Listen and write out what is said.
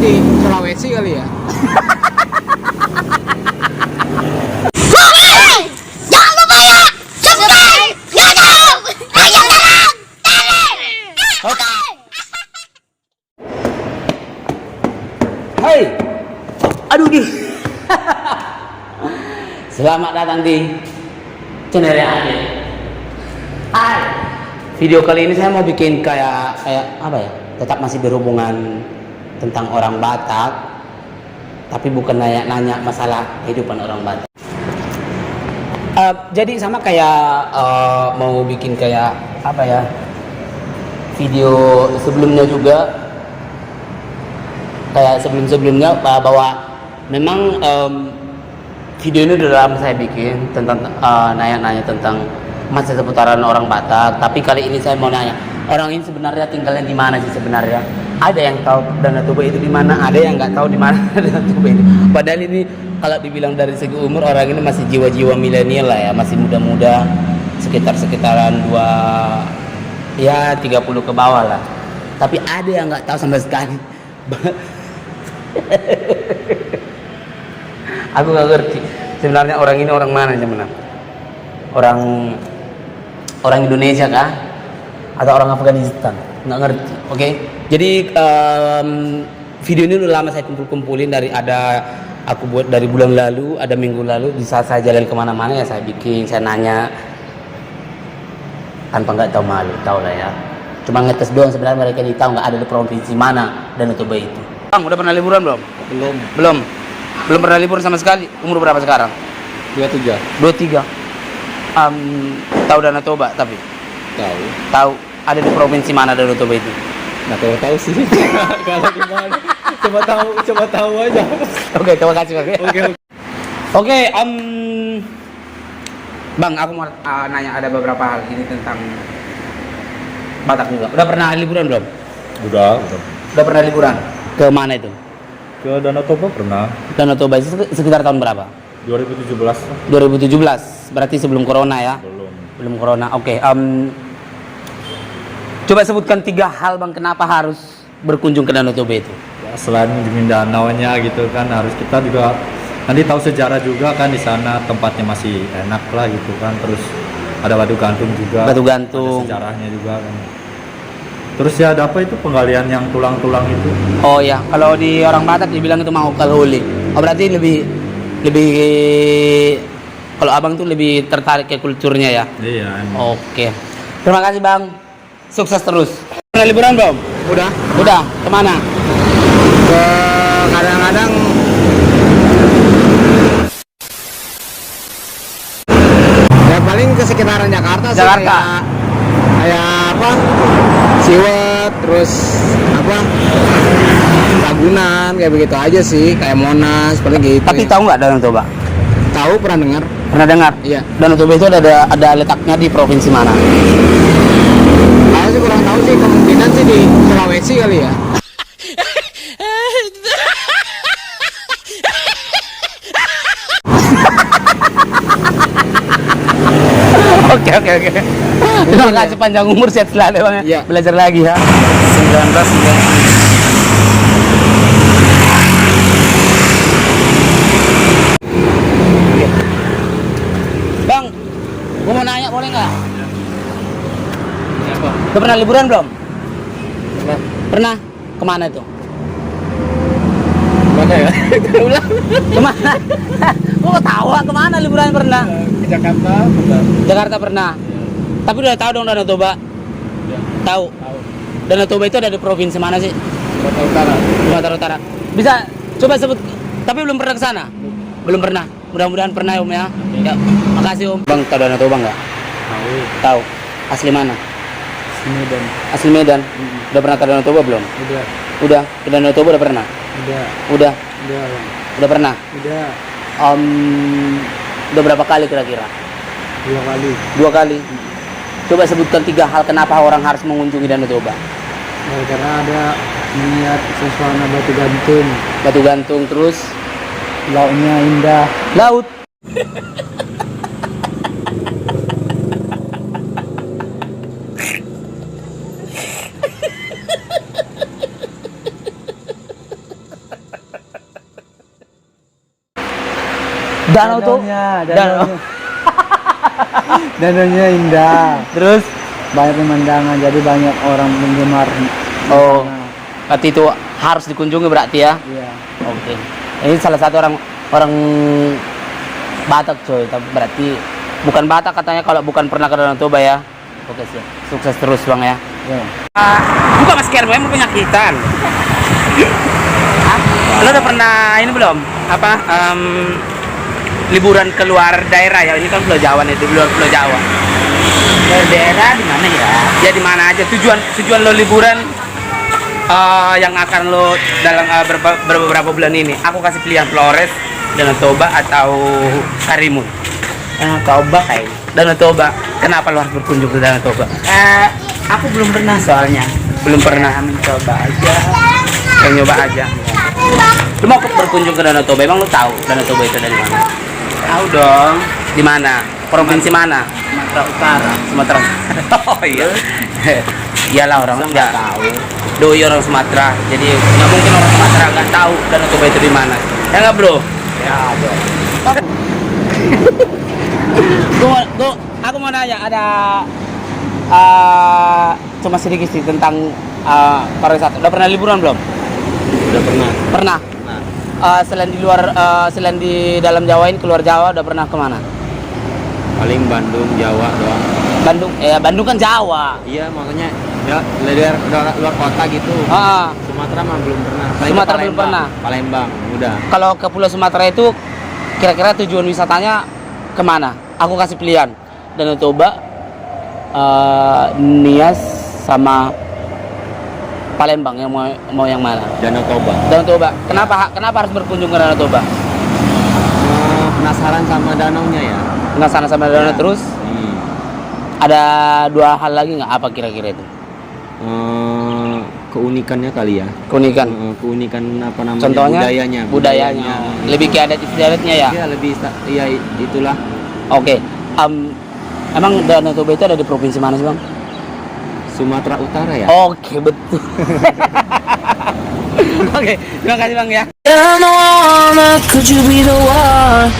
di Sulawesi kali ya. Jangan lupa ya, subscribe, YouTube, ayo dorong, oke. Hai, aduh di. Selamat datang di channel Ade. Hai. Video kali ini saya mau bikin kayak apa ya? Tetap masih berhubungan tentang orang Batak, tapi bukan nanya masalah kehidupan orang Batak. Jadi sama kayak mau bikin kayak apa ya? Video sebelumnya juga. Kayak sebelumnya bahwa memang video ini udah lama saya bikin tentang nanya-nanya tentang masa seputaran orang Batak. Tapi kali ini saya mau nanya, orang ini sebenarnya tinggalnya di mana sih sebenarnya? Ada yang tahu Danau Toba itu di mana? Ada yang nggak tahu di mana Danau Toba itu. Padahal ini kalau dibilang dari segi umur orang ini masih jiwa-jiwa milenial lah ya, masih muda-muda, sekitaran 30 ke bawah lah. Tapi ada yang nggak tahu sama sekali. Aku nggak ngerti sebenarnya orang ini orang mana sebenarnya, orang Indonesia kah atau orang Afghanistan, nggak ngerti. Oke. Jadi video ini udah lama saya kumpulin aku buat dari bulan lalu, ada minggu lalu. Di saat saya jalan kemana-mana ya saya bikin, saya nanya tanpa nggak tahu malu, tahu lah ya. Cuma ngetes doang sebenarnya mereka ini tahu nggak ada di provinsi mana Danau Toba itu. Bang, udah pernah liburan belum? Belum pernah liburan sama sekali. Umur berapa sekarang? 23. Tahu Danau Toba tapi? Tahu. Ada di provinsi mana Danau Toba itu? Nggak tahu sih. Kalau di mana? Coba tahu aja. Oke, terima kasih Bang. Oke, Bang, aku mau nanya ada beberapa hal ini tentang Batak juga. Udah pernah liburan belum? Udah. Udah pernah liburan? Ke mana itu? Ke Danau Toba pernah. Danau Toba itu sekitar tahun berapa? 2017. 2017. Berarti sebelum corona ya? Belum corona. Oke. Coba sebutkan 3 hal Bang kenapa harus berkunjung ke Danau Toba itu. Ya, selain dingin danaunya gitu kan, harus kita juga nanti tahu sejarah juga kan, di sana tempatnya masih enak lah gitu kan. Terus ada batu gantung juga. Batu gantung. Ada sejarahnya juga kan. Terus ya ada apa itu penggalian yang tulang-tulang itu? Oh ya, kalau di orang Batak dibilang itu mau kalhuli. Oh berarti lebih kalau Abang tuh lebih tertarik ke kulturnya ya? Iya. Emang. Oke. Terima kasih Bang. Sukses terus. Pernah liburan belum? Udah. Kemana? Kadang-kadang ya paling ke sekitaran Jakarta sih. Kayak apa? Siwet, terus apa? Ragunan, kayak begitu aja sih. Kayak Monas, paling gitu. Tapi ya. tahu nggak Danau Toba? Tahu, pernah dengar? Pernah dengar? Iya. Danau Toba itu ada letaknya di provinsi mana? Saya sih kurang tahu sih, kemungkinan sih di Sulawesi kali ya. Oke. Terima kasih, panjang umur, sehat selalu Bang ya. Iya. Belajar lagi ya. 19 ya. Bang, gua mau nanya boleh nggak? Udah pernah liburan belum? Pernah. Kemana itu? Mana ya? Ulang. Kemana? Gua ketawa, kemana liburan pernah? Ke Jakarta, pernah. Jakarta pernah. Tapi udah tahu dong Danau Toba? Tahu. Danau Toba itu ada di provinsi mana sih? Sumatera Utara. Sumatera Utara. Bisa coba sebut, tapi belum pernah ke sana? Belum pernah. Mudah-mudahan pernah ya Om ya. Ya, makasih Om. Bang, tahu Danau Toba nggak? Tahu. Asli mana? Medan. Asli Medan. Udah pernah ke Danau Toba belum? Udah. Ke Danau Toba udah pernah? Udah. Udah pernah? Udah. Udah berapa kali kira-kira? 2 kali. 2 kali. Coba sebutkan 3 hal kenapa orang harus mengunjungi Danau Toba. Karena ada melihat suasana batu gantung. Batu gantung, terus Lautnya indah. laut. Danau tuh. Danau. Danaunya indah. Terus Banyak pemandangan, jadi banyak orang penggemar. oh, berarti itu harus dikunjungi berarti ya. Iya. Oke. Ini salah satu orang Batak coy, tapi berarti bukan Batak katanya kalau bukan pernah ke Danau Toba ya. Oke sih. Sukses terus Bang ya. Iya. Buka masker gue mau penyakitan. Lo udah pernah ini belum? Apa? Liburan keluar daerah ya? Ini kan Pulau Jawa nih, di luar Pulau Jawa. Dari daerah di mana ya? Ya di mana aja tujuan lo liburan yang akan lo dalam beberapa bulan ini. Aku kasih pilihan Flores, Danau Toba atau Karimun. Toba kayak. Danau Toba. Kenapa lo harus berkunjung ke Danau Toba? Aku belum pernah soalnya. Belum pernah. Mencoba aja. Yang nyoba aja. Lu mau berkunjung ke Danau Toba? Emang lu tahu Danau Toba itu dari mana? Tahu dong. Di mana? Provinsi mana? Sumatera Utara. Sumatera. Oh iya. Iyalah orang nggak tahu. Doi orang Sumatera. Jadi nggak mungkin orang Sumatera nggak tahu Danau Toba itu di mana. Ya nggak bro? Ya ada. Aku mau nanya ada cuma sedikit sih tentang pariwisata. Udah pernah liburan belum? Udah pernah. Pernah. Selain di dalam Jawa ini keluar Jawa udah pernah kemana? Paling Bandung, Jawa doang. Bandung kan Jawa. Iya, makanya ya luar kota gitu. Sumatera mah belum pernah. Sumatera belum pernah. Palembang, udah. Kalau ke Pulau Sumatera itu kira-kira tujuan wisatanya kemana? Aku kasih pilihan Danau Toba, Nias sama Palembang yang mau yang mana? Danau Toba. Danau Toba. Kenapa harus berkunjung ke Danau Toba? Penasaran sama danaunya ya. Penasaran sama danau terus? Ada dua hal lagi nggak? Apa kira-kira itu? Keunikannya kali ya. Keunikan. Keunikan apa namanya? Contohnya? Budayanya. Lebih ke adat istiadatnya ya? Iya, iya itulah. Oke. Emang Danau Toba itu ada di provinsi mana sih Bang? Sumatera Utara ya. Oke, betul. Oke, terima kasih Bang ya. Could you be the one?